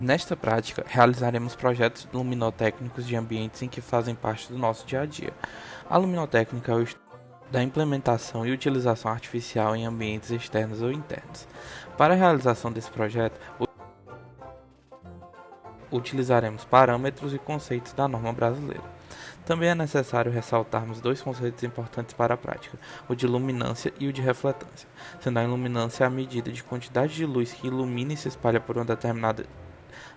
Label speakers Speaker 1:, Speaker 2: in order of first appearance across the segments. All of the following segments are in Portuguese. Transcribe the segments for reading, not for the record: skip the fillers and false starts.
Speaker 1: Nesta prática, realizaremos projetos luminotécnicos de ambientes em que fazem parte do nosso dia a dia. A luminotécnica é o estudo da implementação e utilização artificial em ambientes externos ou internos. Para a realização desse projeto, utilizaremos parâmetros e conceitos da norma brasileira. Também é necessário ressaltarmos dois conceitos importantes para a prática, o de luminância e o de refletância, sendo a iluminância a medida de quantidade de luz que ilumina e se espalha por uma determinada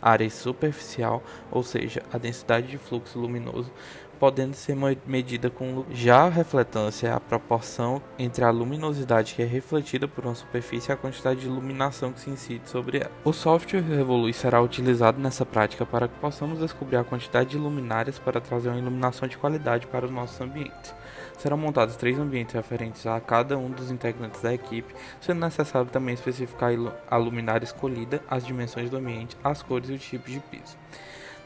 Speaker 1: área superficial, ou seja, a densidade de fluxo luminoso, podendo ser medida com luz. Já a refletância é a proporção entre a luminosidade que é refletida por uma superfície e a quantidade de iluminação que se incide sobre ela. O software Revolui será utilizado nessa prática para que possamos descobrir a quantidade de luminárias para trazer uma iluminação de qualidade para os nossos ambientes. Serão montados 3 ambientes referentes a cada um dos integrantes da equipe, sendo necessário também especificar a luminária escolhida, as dimensões do ambiente, as cores e o tipo de piso.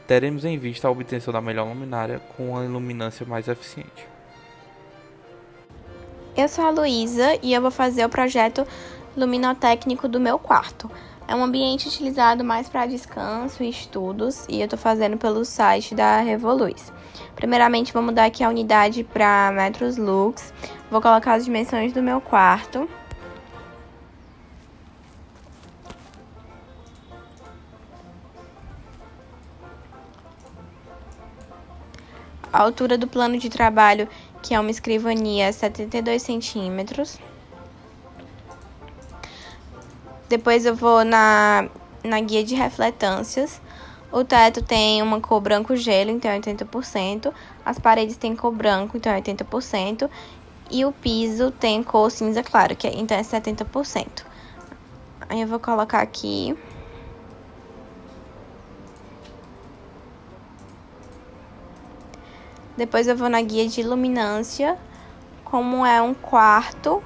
Speaker 1: Teremos em vista a obtenção da melhor luminária com a iluminância mais eficiente.
Speaker 2: Eu sou a Luísa e eu vou fazer o projeto luminotécnico do meu quarto. É um ambiente utilizado mais para descanso e estudos e eu estou fazendo pelo site da Revoluz. Primeiramente, vou mudar aqui a unidade para metros lux. Vou colocar as dimensões do meu quarto. A altura do plano de trabalho, que é uma escrivania, é 72 centímetros. Depois eu vou na guia de refletâncias. O teto tem uma cor branco gelo, então é 80%. As paredes têm cor branco, então é 80%. E o piso tem cor cinza claro, então é 70%. Aí eu vou colocar aqui. Depois eu vou na guia de iluminância. Como é um quarto,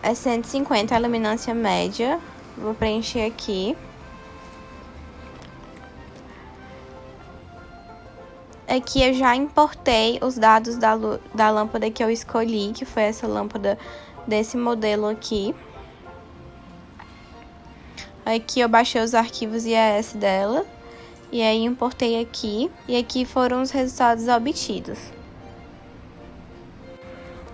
Speaker 2: é 150 a iluminância média. Vou preencher aqui. Aqui eu já importei os dados da lâmpada que eu escolhi, que foi essa lâmpada desse modelo aqui. Aqui eu baixei os arquivos IES dela. E aí importei aqui. E aqui foram os resultados obtidos.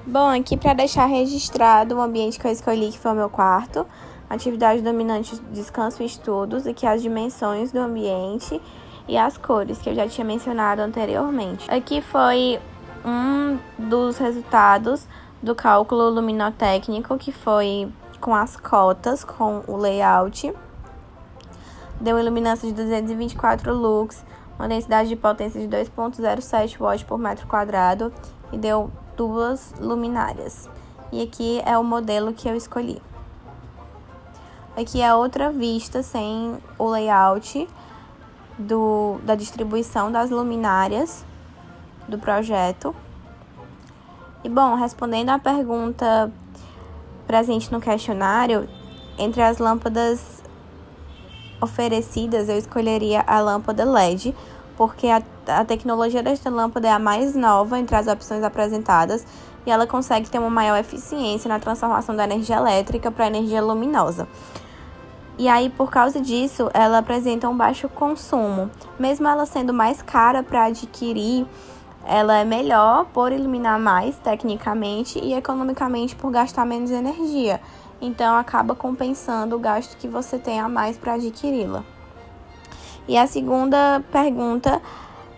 Speaker 2: Bom, aqui para deixar registrado o ambiente que eu escolhi, que foi o meu quarto. Atividade dominante, descanso e estudos. Aqui as dimensões do ambiente e as cores, que eu já tinha mencionado anteriormente. Aqui foi um dos resultados do cálculo luminotécnico, que foi com as cotas, com o layout. Deu uma iluminância de 224 lux, uma densidade de potência de 2,07 watts por metro quadrado e deu 2 luminárias. E aqui é o modelo que eu escolhi. Aqui é outra vista sem o layout da distribuição das luminárias do projeto. E bom, respondendo à pergunta presente no questionário, entre as lâmpadas oferecidas, eu escolheria a lâmpada LED, porque a tecnologia desta lâmpada é a mais nova entre as opções apresentadas e ela consegue ter uma maior eficiência na transformação da energia elétrica para energia luminosa. E aí, por causa disso, ela apresenta um baixo consumo. Mesmo ela sendo mais cara para adquirir, ela é melhor por iluminar mais tecnicamente e economicamente por gastar menos energia. Então, acaba compensando o gasto que você tem a mais para adquiri-la. E a segunda pergunta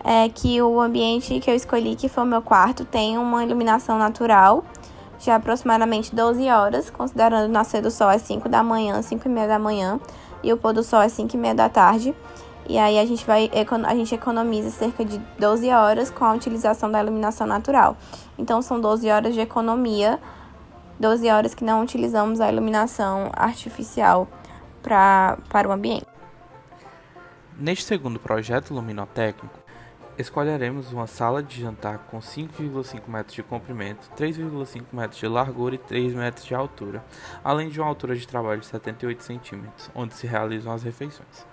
Speaker 2: é que o ambiente que eu escolhi, que foi o meu quarto, tem uma iluminação natural de aproximadamente 12 horas, considerando o nascer do sol às 5 da manhã, 5 e meia da manhã, e o pôr do sol às 5 e meia da tarde. E aí a gente economiza cerca de 12 horas com a utilização da iluminação natural. Então, são 12 horas de economia, 12 horas que não utilizamos a iluminação artificial para o ambiente.
Speaker 1: Neste segundo projeto luminotécnico, escolheremos uma sala de jantar com 5,5 metros de comprimento, 3,5 metros de largura e 3 metros de altura, além de uma altura de trabalho de 78 centímetros, onde se realizam as refeições.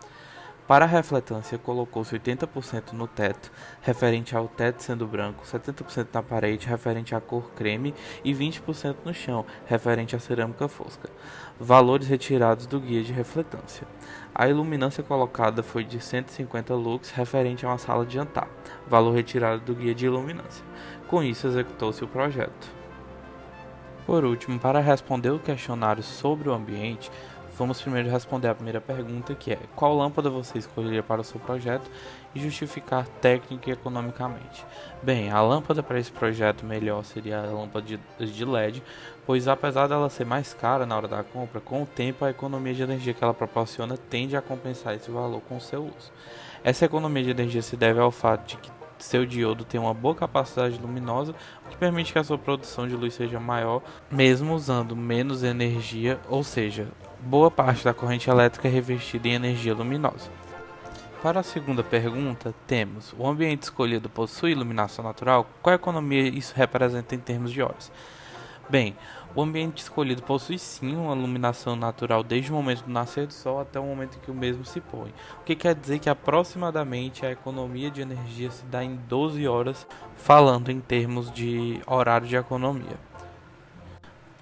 Speaker 1: Para a refletância, colocou-se 80% no teto, referente ao teto sendo branco, 70% na parede, referente à cor creme, e 20% no chão, referente à cerâmica fosca. Valores retirados do guia de refletância. A iluminância colocada foi de 150 lux, referente a uma sala de jantar. Valor retirado do guia de iluminância. Com isso, executou-se o projeto. Por último, para responder o questionário sobre o ambiente, vamos primeiro responder a primeira pergunta, que é: qual lâmpada você escolheria para o seu projeto, e justificar técnica e economicamente. Bem, a lâmpada para esse projeto melhor seria a lâmpada de LED, pois apesar dela ser mais cara na hora da compra, com o tempo a economia de energia que ela proporciona tende a compensar esse valor com o seu uso. Essa economia de energia se deve ao fato de que seu diodo tem uma boa capacidade luminosa, o que permite que a sua produção de luz seja maior, mesmo usando menos energia, ou seja, boa parte da corrente elétrica é revestida em energia luminosa. Para a segunda pergunta, temos: o ambiente escolhido possui iluminação natural? Qual economia isso representa em termos de horas? Bem, o ambiente escolhido possui sim uma iluminação natural desde o momento do nascer do sol até o momento em que o mesmo se põe, o que quer dizer que aproximadamente a economia de energia se dá em 12 horas, falando em termos de horário de economia.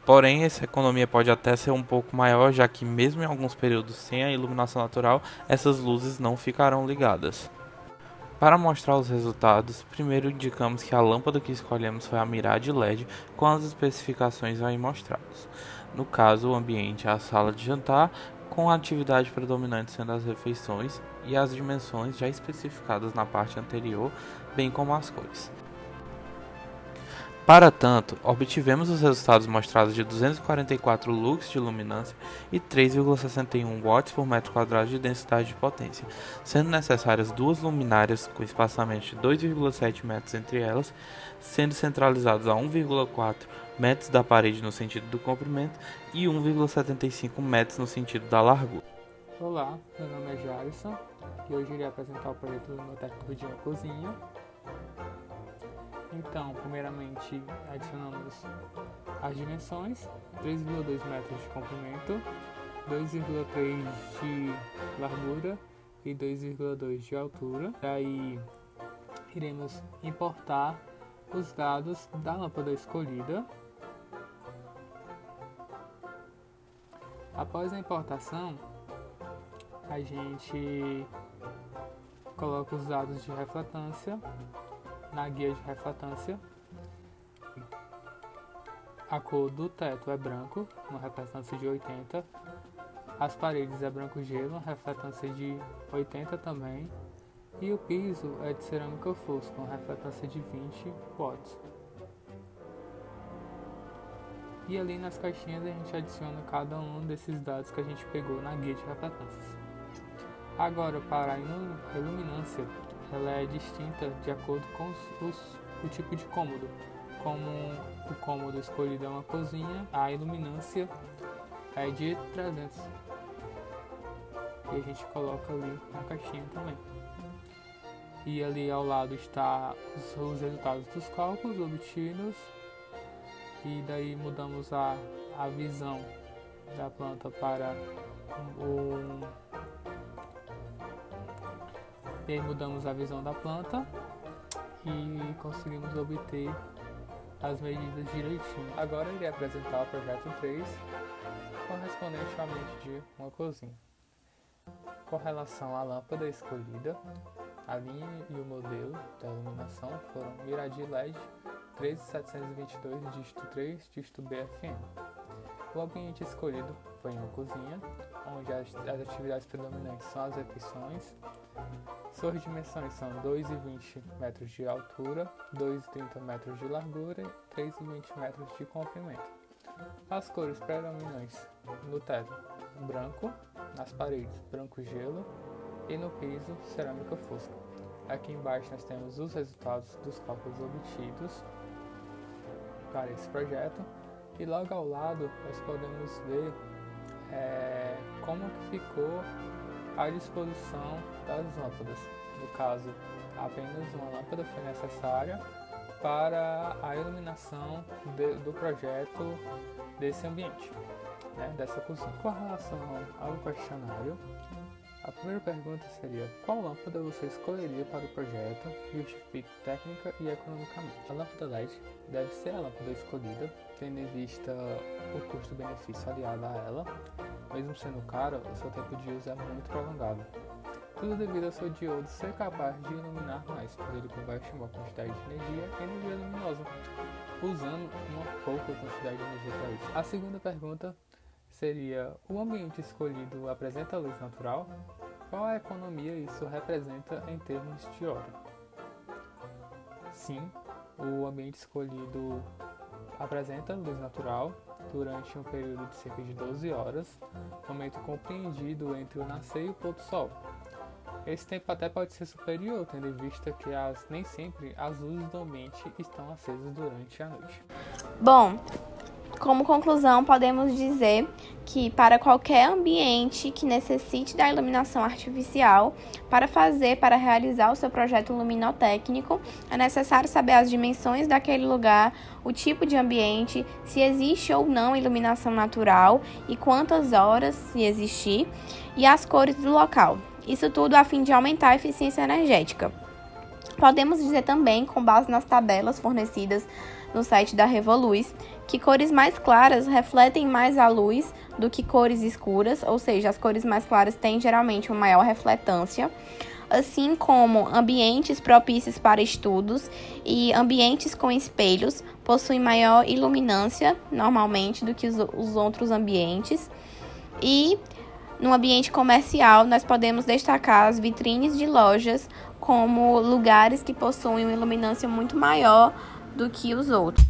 Speaker 1: Porém, essa economia pode até ser um pouco maior, já que mesmo em alguns períodos sem a iluminação natural, essas luzes não ficarão ligadas. Para mostrar os resultados, primeiro indicamos que a lâmpada que escolhemos foi a Mirage LED com as especificações aí mostradas. No caso, o ambiente é a sala de jantar, com a atividade predominante sendo as refeições e as dimensões já especificadas na parte anterior, bem como as cores. Para tanto, obtivemos os resultados mostrados de 244 lux de luminância e 3,61 watts por metro quadrado de densidade de potência, sendo necessárias duas luminárias com espaçamento de 2,7 metros entre elas, sendo centralizados a 1,4 metros da parede no sentido do comprimento e 1,75 metros no sentido da largura.
Speaker 3: Olá, meu nome é Jarison e hoje irei apresentar o projeto do meu técnico de cozinha. Então, primeiramente, adicionamos as dimensões: 3,2 metros de comprimento, 2,3 de largura e 2,2 de altura. Daí, iremos importar os dados da lâmpada escolhida. Após a importação, a gente coloca os dados de refletância na guia de refletância. A cor do teto é branco, uma refletância de 80. As paredes é branco gelo, uma refletância de 80 também. E o piso é de cerâmica fosca, uma refletância de 20 watts. E ali nas caixinhas a gente adiciona cada um desses dados que a gente pegou na guia de refletâncias. Agora, para a iluminância, ela é distinta de acordo com o tipo de cômodo. Como o cômodo escolhido é uma cozinha, a iluminância é de 300. E a gente coloca ali na caixinha também. E ali ao lado está os resultados dos cálculos obtidos. E daí mudamos a visão da planta para E aí mudamos a visão da planta e conseguimos obter as medidas direitinho. Agora irei apresentar o projeto 3, correspondente à mente de uma cozinha. Com relação à lâmpada escolhida, a linha e o modelo da iluminação foram Mirage LED 13722, dígito 3, dígito BFM. O ambiente escolhido foi uma cozinha, onde as atividades predominantes são as refeições. Suas dimensões são 2,20 metros de altura, 2,30 metros de largura e 3,20 metros de comprimento. As cores predominantes no teto: branco, nas paredes branco gelo e no piso cerâmica fosca. Aqui embaixo nós temos os resultados dos cálculos obtidos para esse projeto e logo ao lado nós podemos ver como que ficou a disposição das lâmpadas. No caso, apenas uma lâmpada foi necessária para a iluminação do projeto desse ambiente, dessa cozinha. Com relação ao questionário, A primeira pergunta seria: qual lâmpada você escolheria para o projeto? Justifique técnica e economicamente. A lâmpada LED deve ser a lâmpada escolhida, tendo em vista o custo-benefício aliado a ela. Mesmo sendo cara, o seu tempo de uso é muito prolongado. Tudo devido ao seu diodo ser capaz de iluminar mais, pois ele converte uma quantidade de energia em energia luminosa, usando uma pouca quantidade de energia para isso. A segunda pergunta seria: o ambiente escolhido apresenta luz natural? Qual a economia isso representa em termos de hora? Sim, o ambiente escolhido apresenta luz natural durante um período de cerca de 12 horas, momento compreendido entre o nascer e o pôr do sol. Esse tempo até pode ser superior, tendo em vista que nem sempre as luzes do ambiente estão acesas durante a noite.
Speaker 2: Bom, como conclusão, podemos dizer que para qualquer ambiente que necessite da iluminação artificial, para realizar o seu projeto luminotécnico, é necessário saber as dimensões daquele lugar, o tipo de ambiente, se existe ou não iluminação natural e quantas horas, se existir, e as cores do local. Isso tudo a fim de aumentar a eficiência energética. Podemos dizer também, com base nas tabelas fornecidas no site da Revoluz, que cores mais claras refletem mais a luz do que cores escuras, ou seja, as cores mais claras têm geralmente uma maior refletância, assim como ambientes propícios para estudos e ambientes com espelhos possuem maior iluminância, normalmente, do que os outros ambientes. E no ambiente comercial, nós podemos destacar as vitrines de lojas como lugares que possuem uma iluminância muito maior do que os outros.